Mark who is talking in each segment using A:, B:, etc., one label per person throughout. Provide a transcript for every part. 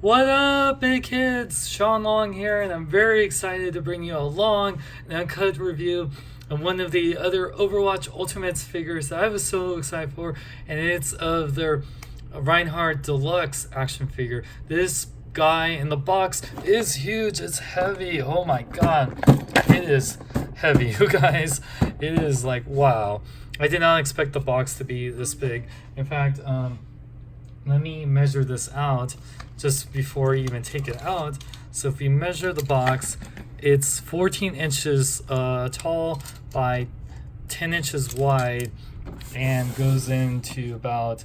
A: What up, big kids? Sean Long here, and I'm very excited to bring you a long and uncut review of one of the other Overwatch Ultimates figures that I was so excited for, and it's of their Reinhardt Deluxe action figure. This guy in the box is huge. It's heavy. Oh my god, it is heavy, you guys. It is like, wow. I did not expect the box to be this big. In fact, let me measure this out just before you even take it out. So if we measure the box, it's 14 inches tall by 10 inches wide and goes into about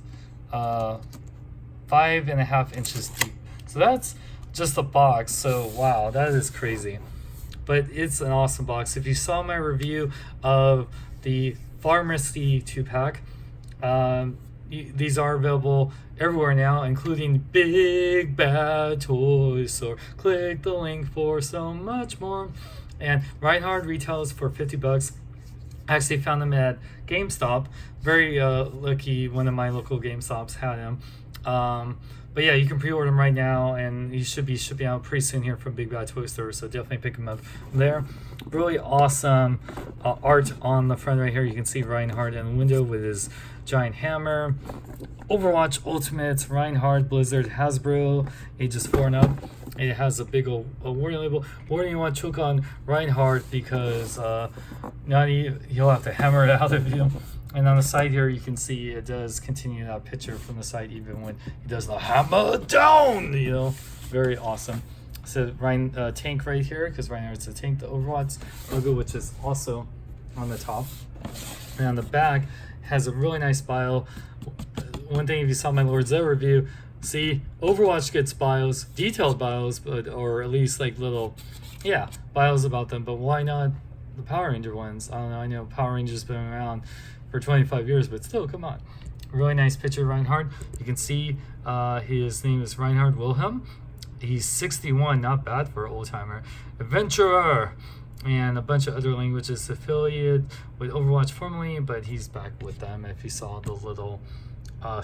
A: 5.5 inches deep. So that's just the box. So wow, that is crazy. But it's an awesome box. If you saw my review of the Pharmacy 2-pack, these are available everywhere now, including Big Bad Toy Store. Click the link for so much more. And Reinhardt retails for $50. I actually found them at GameStop. Very lucky, one of my local GameStops had them. But yeah, you can pre-order them right now, and you should be shipping out pretty soon here from Big Bad Toy Store, so definitely pick them up there. Really awesome art on the front right here. You can see Reinhardt in the window with his giant hammer. Overwatch Ultimates, Reinhardt, Blizzard, Hasbro, ages 4 and up. It has a big old warning label. Warning, you want to choke on Reinhardt because now he'll have to hammer it out of you. And on the side here, you can see it does continue that picture from the side even when he does the hammer down, you know. Very awesome. So tank right here, because right now it's a tank, the Overwatch logo, which is also on the top. And on the back has a really nice bio. One thing, if you saw my Lord Zed review, see, Overwatch gets bios, detailed bios, or at least like little, yeah, bios about them. But why not the Power Ranger ones? I don't know. I know Power Ranger's been around for 25 years, but still, come on. Really nice picture of Reinhardt. You can see his name is Reinhardt Wilhelm. He's 61, not bad for an old timer. Adventurer, and a bunch of other languages affiliated with Overwatch formerly, but he's back with them. If you saw the little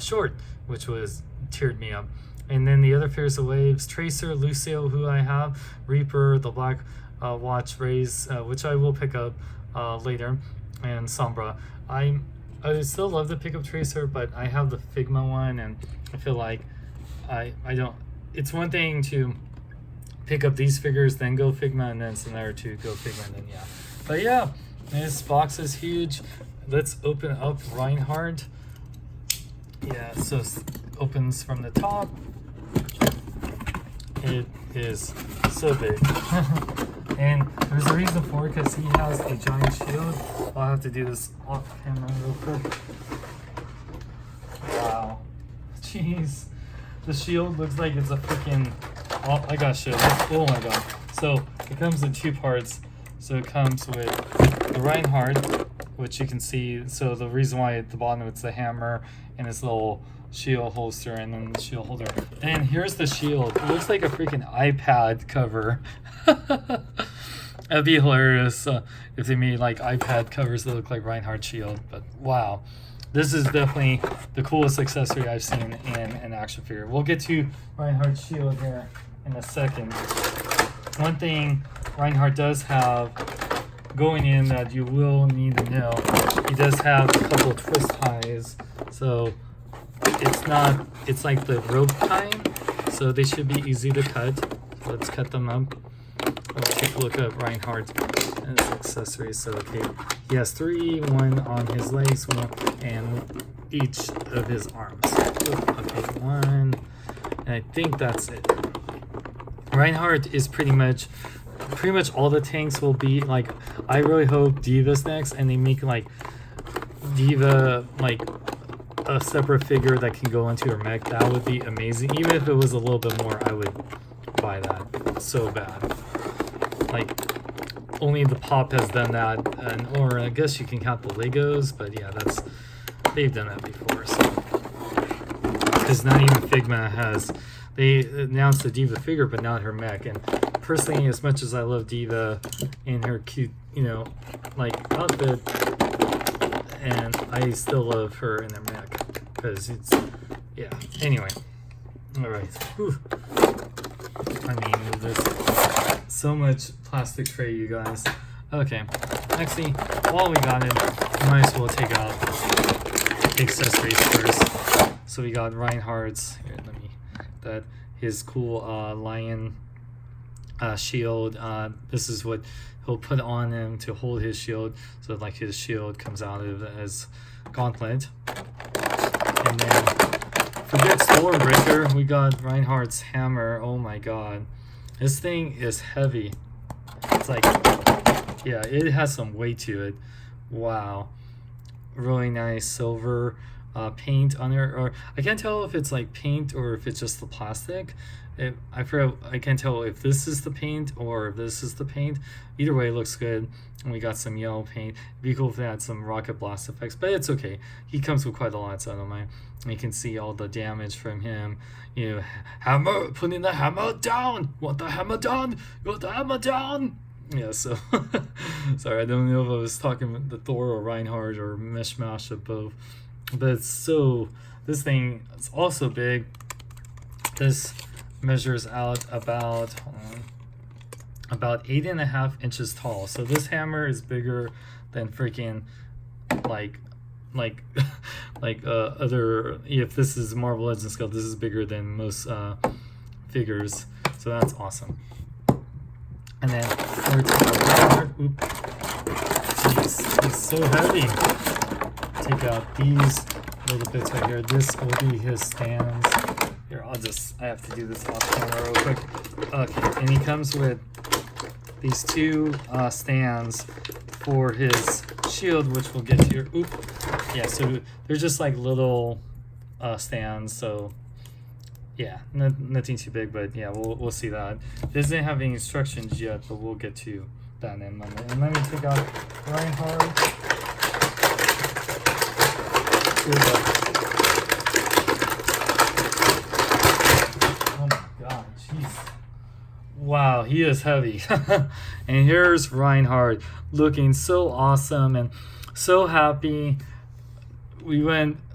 A: short, which was teared me up. And then the other Fears of Waves, Tracer, Lucio, who I have, Reaper, the Black Watch Rays, which I will pick up later, and Sombra. I still love the pickup Tracer, but I have the Figma one, and I feel like I don't. It's one thing to pick up these figures, then go Figma, and then it's another to go Figma, and then yeah. But yeah, this box is huge. Let's open up Reinhardt. Yeah, so it opens from the top. It is so big. And there's a reason for it, because he has a giant shield. I'll have to do this off camera real quick. Wow. Jeez. The shield looks like it's a freaking... Oh, I got shield. Oh my god. So it comes in two parts. So it comes with the Reinhardt, which you can see. So the reason why at the bottom it's the hammer and this little shield holster, and then the shield holder. And here's the shield. It looks like a freaking iPad cover. That'd be hilarious if they made like iPad covers that look like Reinhardt shield. But wow, this is definitely the coolest accessory I've seen in an action figure. We'll get to Reinhardt shield here in a second. One thing Reinhardt does have going in that you will need to know, he does have a couple of twist ties. So it's like the rope tying, so they should be easy to cut. So let's cut them up. Let's take a look at Reinhardt and his accessories. So okay, he has 3, one on his legs, one and each of his arms. Okay, one, and I think that's it. Reinhardt is pretty much all the tanks will be like. I really hope Diva's next, and they make like Diva like a separate figure that can go into her mech. That would be amazing. Even if it was a little bit more, I would buy that so bad. Like, only the Pop has done that, and or I guess you can count the Legos, but yeah, they've done that before. So, because not even Figma has, they announced the Diva figure, but not her mech. And personally, as much as I love Diva in her cute, you know, like outfit, and I still love her in her mech because it's, yeah. Anyway, all right. Whew. There's so much plastic tray, you guys. Okay, actually, while we got it, we might as well take out the accessories first. So we got Reinhardt's, here, let me, his cool lion shield. This is what he'll put on him to hold his shield, so like his shield comes out of his gauntlet. And then forget Stormbreaker, we got Reinhardt's hammer. Oh my god, this thing is heavy. It's like, yeah, it has some weight to it. Wow, really nice silver paint on there, or I can't tell if it's like paint or if it's just the plastic. I can't tell if this is the paint or if this is the paint. Either way, it looks good. And we got some yellow paint. It'd be cool if they had some rocket blast effects, but it's okay. He comes with quite a lot, so I don't mind. You can see all the damage from him. You know, hammer, putting the hammer down. Want the hammer down? Want the hammer down? Yeah, so sorry, I don't know if I was talking about the Thor or Reinhardt or mishmash of both. But it's so, this thing is also big. This measures out about 8.5 inches tall. So this hammer is bigger than freaking like other, if this is Marvel Legends scale, this is bigger than most figures. So that's awesome. And then we're taking out, jeez, it's so heavy. Take out these little bits right here. This will be his stands. Here, I have to do this off camera real quick. Okay, and he comes with these two stands for his shield, which we'll get to here. Oop. Yeah, so they're just like little stands, so yeah, nothing too big, but yeah, we'll see that. It doesn't have any instructions yet, but we'll get to that in a moment. And let me take out Reinhardt. Oh my god, jeez. Wow, he is heavy. And here's Reinhardt looking so awesome and so happy.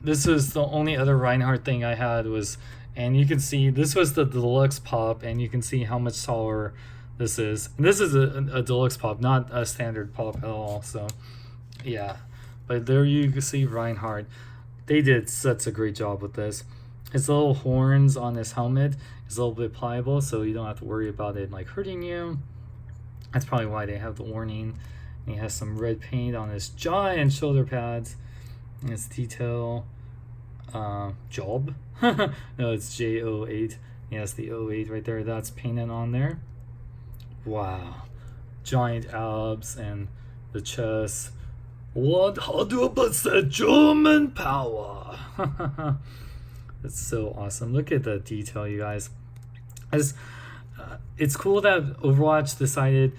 A: This was the only other Reinhardt thing I had was, and you can see this was the deluxe pop, and you can see how much taller this is. And this is a deluxe pop, not a standard pop at all. So yeah, but there you can see Reinhardt. They did such a great job with this. His little horns on his helmet is a little bit pliable, so you don't have to worry about it like hurting you. That's probably why they have the warning. And he has some red paint on his giant shoulder pads. And his detail job. No, it's J08. He has the 08 right there. That's painted on there. Wow. Giant abs and the chest. 100% German power. That's so awesome. Look at the detail, you guys. It's cool that Overwatch decided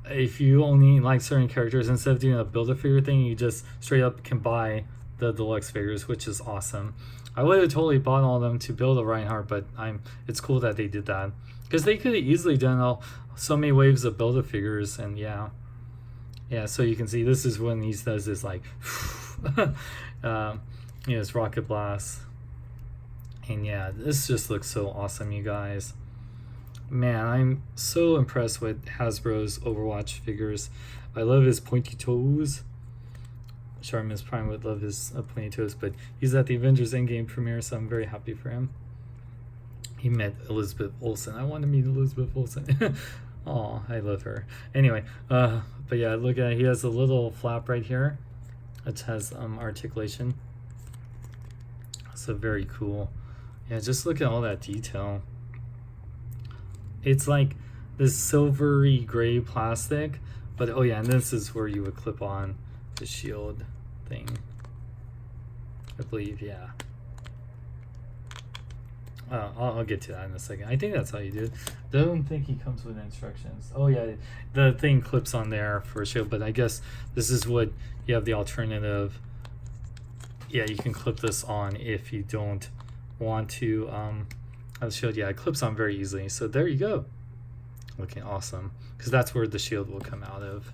A: if you only like certain characters, instead of doing a build-a-figure thing, you just straight up can buy the deluxe figures, which is awesome. I would have totally bought all of them to build a Reinhardt, but it's cool that they did that, because they could have easily done so many waves of build-a-figures. And yeah, so you can see this is when he does this like it's rocket blast. And yeah, this just looks so awesome, you guys. Man, I'm so impressed with Hasbro's Overwatch figures. I love his pointy toes. Charmin's Prime would love his pointy toes, but he's at the Avengers Endgame premiere, so I'm very happy for him. He met Elizabeth Olsen. I want to meet Elizabeth Olsen. Oh, I love her. Anyway, but yeah, look at it. He has a little flap right here, which has articulation. So very cool. Yeah, just look at all that detail. It's like this silvery gray plastic, but oh yeah, and this is where you would clip on the shield thing, I believe. Yeah. I'll get to that in a second. I think that's how you do it. Don't think he comes with instructions. Oh yeah, the thing clips on there for a shield, but I guess this is what you have the alternative. Yeah, you can clip this on if you don't want to have the shield. Yeah, it clips on very easily. So there you go. Looking awesome, because that's where the shield will come out of.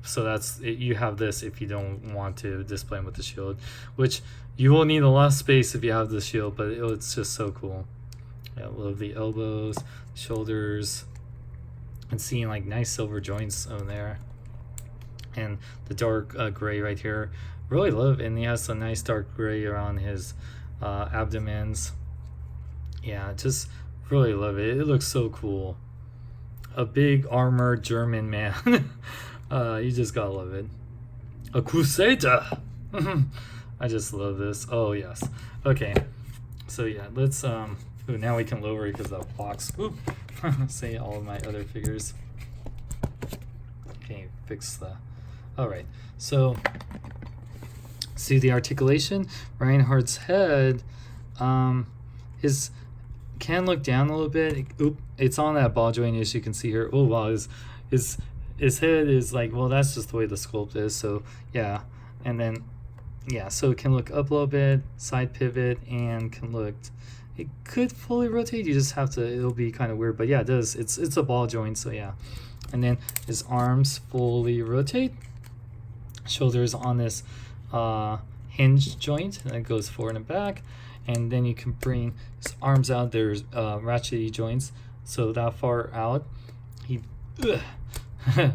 A: So that's it. You have this if you don't want to display them with the shield, which you will need a lot of space if you have the shield, but it's just so cool. Yeah, I love the elbows, shoulders. and seeing like nice silver joints over there, and the dark gray right here. Really love, and he has some nice dark gray around his abdomens. Yeah, just really love it. It looks so cool. A big armored German man. You just gotta love it. A crusader. I just love this. Oh yes. Okay. So yeah, let's ooh, now we can lower it because the box. Oop. Say all of my other figures. Okay, fix the. All right. So see the articulation. Reinhardt's head is can look down a little bit. Oop, it's on that ball joint as you can see here. Oh wow, his head is like, well, that's just the way the sculpt is. So yeah, and then yeah, so it can look up a little bit, side pivot, and can look. It could fully rotate. You just have to. It'll be kind of weird, but yeah, it does. It's a ball joint, so yeah. And then his arms fully rotate. Shoulders on this hinge joint that goes forward and back, and then you can bring his arms out. There's ratchety joints, so that far out. He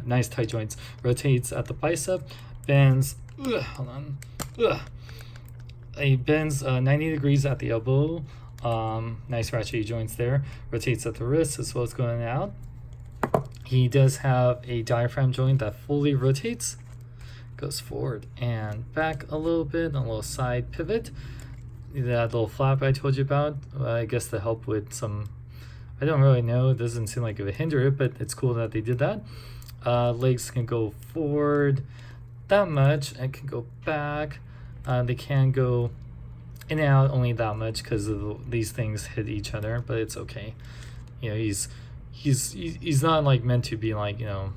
A: nice tight joints. Rotates at the bicep, bends. Hold on. He bends 90 degrees at the elbow. Nice ratchety joints there. Rotates at the wrist as well as going out. He does have a diaphragm joint that fully rotates. Goes forward and back a little bit, a little side pivot. That little flap I told you about, I guess to help with some, I don't really know, it doesn't seem like it would hinder it, but it's cool that they did that. Legs can go forward that much and can go back. They can go in and out only that much because of these things hit each other, but it's okay. You know, he's not like meant to be like, you know,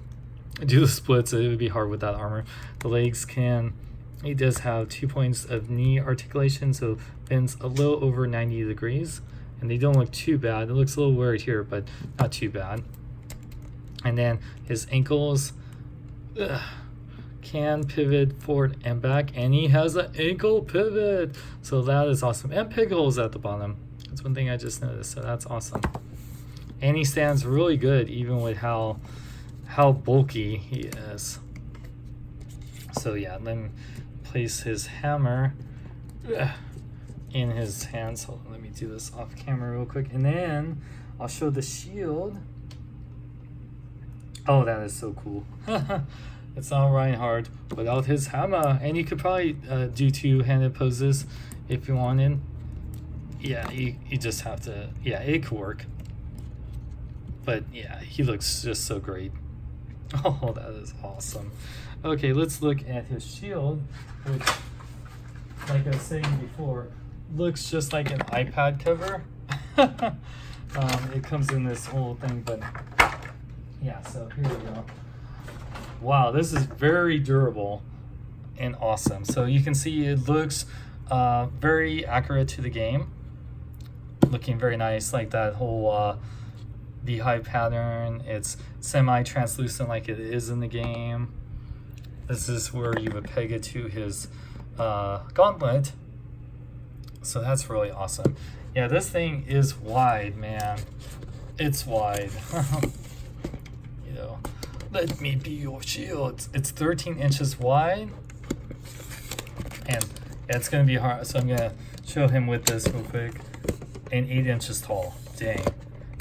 A: do the splits. It would be hard with that armor. The legs can, he does have 2 points of knee articulation, so bends a little over 90 degrees, and they don't look too bad. It looks a little weird here, but not too bad. And then his ankles can pivot forward and back, and he has an ankle pivot, so that is awesome. And pig holes at the bottom. That's one thing I just noticed, so that's awesome. And he stands really good even with how bulky he is. So yeah, then place his hammer in his hands. Hold on, let me do this off camera real quick, and then I'll show the shield. Oh, that is so cool. It's not Reinhardt without his hammer, and you could probably do two-handed poses if you wanted. Yeah, you just have to, yeah, it could work. But yeah, he looks just so great. Oh, that is awesome. Okay, let's look at his shield, which, like I was saying before, looks just like an iPad cover. It comes in this whole thing, but yeah, so here we go. Wow, this is very durable and awesome. So you can see it looks very accurate to the game. Looking very nice, like that whole beehive pattern. It's semi-translucent like it is in the game. This is where you would peg it to his gauntlet. So that's really awesome. Yeah, this thing is wide, man. It's wide. You know, let me be your shield. It's 13 inches wide. And yeah, it's going to be hard. So I'm going to show him with this real quick. And 8 inches tall. Dang.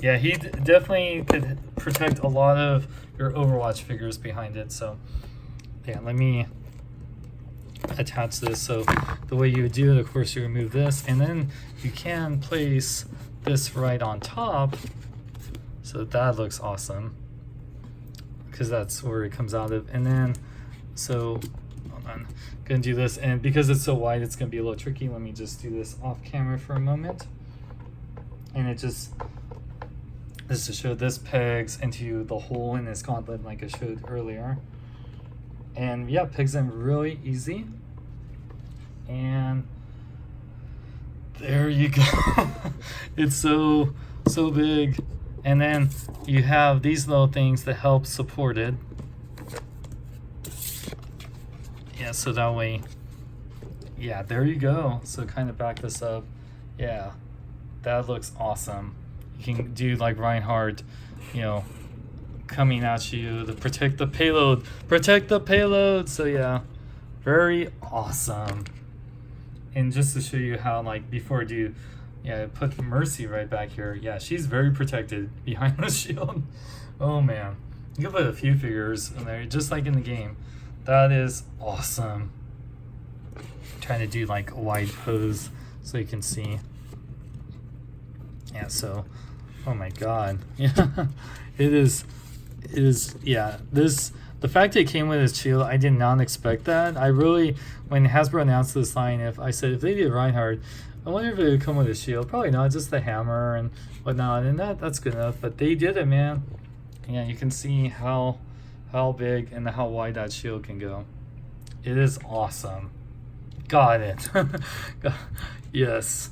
A: Yeah, he definitely could protect a lot of your Overwatch figures behind it. So yeah, let me attach this. So the way you would do it, of course, you remove this, and then you can place this right on top. So that looks awesome because that's where it comes out of. And then, so hold on, gonna do this, and because it's so wide, it's gonna be a little tricky. Let me just do this off camera for a moment. And it just, this to show this pegs into the hole in his gauntlet like I showed earlier. And yeah, pegs in really easy. And there you go. It's so big. And then you have these little things that help support it. Yeah, so that way, yeah, there you go. So kind of back this up. Yeah, that looks awesome. You can do like Reinhardt, you know, coming at you to protect the payload. Protect the payload. So yeah, very awesome. And just to show you how, like, before I do, yeah, put Mercy right back here. Yeah, she's very protected behind the shield. Oh man, you can put a few figures in there, just like in the game. That is awesome. Trying to do like a wide pose so you can see. Yeah, so, oh my god. Yeah, it is, yeah, the fact that it came with his shield, I did not expect that. I really, when Hasbro announced this line, if they did Reinhardt, I wonder if it would come with a shield. Probably not, just the hammer and whatnot, and that's good enough. But they did it, man. Yeah, you can see how big and how wide that shield can go. It is awesome. Got it. Yes.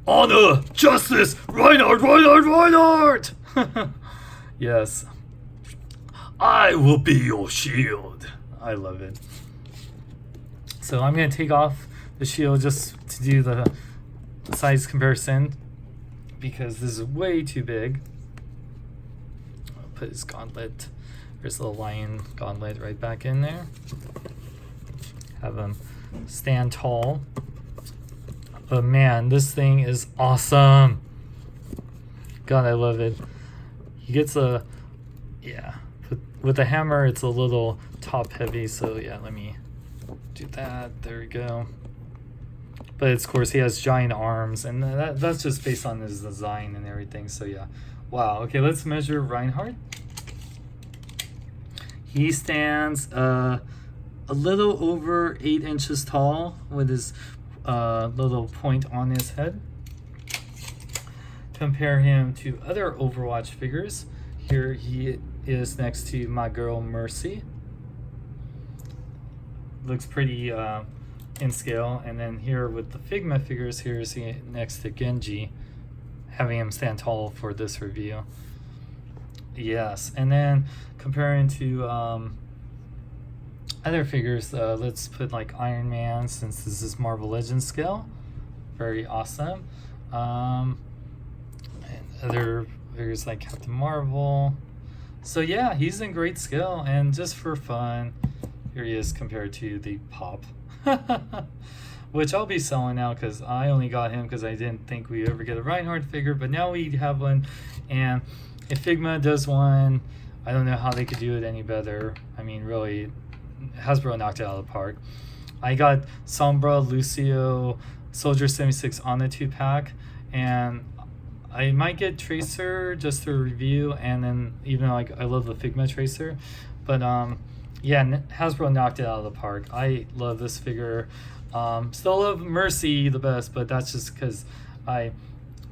A: Honor, justice, Reinhardt, Reinhardt, Reinhardt! Yes. I will be your shield. I love it. So I'm going to take off the shield just to do the size comparison because this is way too big. I'll put his gauntlet. There's a little lion gauntlet right back in there. Have him stand tall. But man, this thing is awesome. God, I love it. He gets a, yeah, with the hammer, it's a little top heavy. So yeah, let me do that. There we go. But of course, he has giant arms, and that's just based on his design and everything. So yeah, wow. Okay, let's measure Reinhardt. He stands a little over 8 inches tall with his little point on his head. Compare him to other Overwatch figures. Here he is next to my girl Mercy. Looks pretty in scale. And then here with the Figma figures, here is he next to Genji, having him stand tall for this review. Yes, and then comparing to other figures, let's put like Iron Man, since this is Marvel Legends scale. Very awesome. And other figures like Captain Marvel. So yeah, he's in great scale, and just for fun, here he is compared to the Pop. Which I'll be selling now because I only got him because I didn't think we'd ever get a Reinhardt figure, but now we have one, and if Figma does one, I don't know how they could do it any better. I mean, really, Hasbro knocked it out of the park. I got Sombra, Lucio, Soldier 76 on the 2-pack, and I might get Tracer just to review, and then even though I love the Figma Tracer, but yeah, Hasbro knocked it out of the park. I love this figure. Still love Mercy the best, but that's just because I'm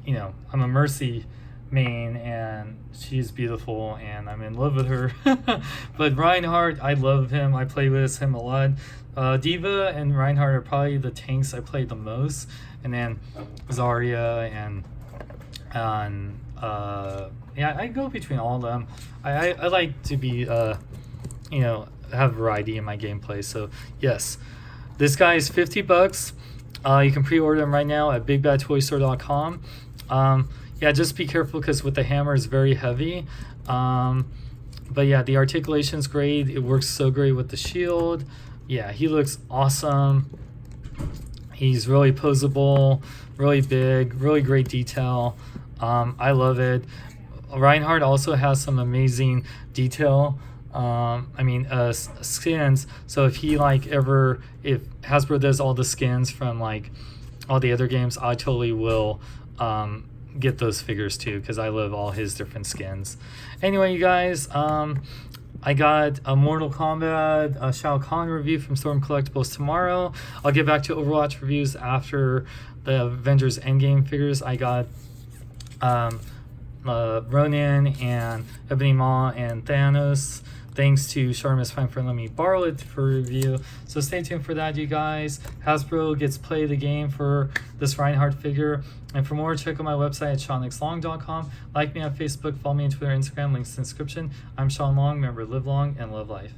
A: a Mercy main, and she's beautiful, and I'm in love with her. But Reinhardt, I love him. I play with him a lot. Diva and Reinhardt are probably the tanks I play the most, and then Zarya and yeah, I go between all of them. I like to be have variety in my gameplay. So yes, this guy is $50. You can pre-order him right now at bigbadtoystore.com. Yeah, just be careful because with the hammer is very heavy. But yeah, the articulation's great. It works so great with the shield. Yeah, he looks awesome. He's really posable, really big, really great detail. I love it. Reinhardt also has some amazing detail. Skins. So if he if Hasbro does all the skins from like all the other games, I totally will get those figures too, because I love all his different skins. Anyway, you guys, I got a Mortal Kombat Shao Kahn review from Storm Collectibles tomorrow. I'll get back to Overwatch reviews after the Avengers Endgame figures. I got Ronin and Ebony Maw and Thanos. Thanks to Sharma's Fine for letting me borrow it for review. So stay tuned for that, you guys. Hasbro gets play the game for this Reinhardt figure. And for more, check out my website at SeanXLong.com. Like me on Facebook, follow me on Twitter and Instagram, links in the description. I'm Sean Long. Remember, live long and love life.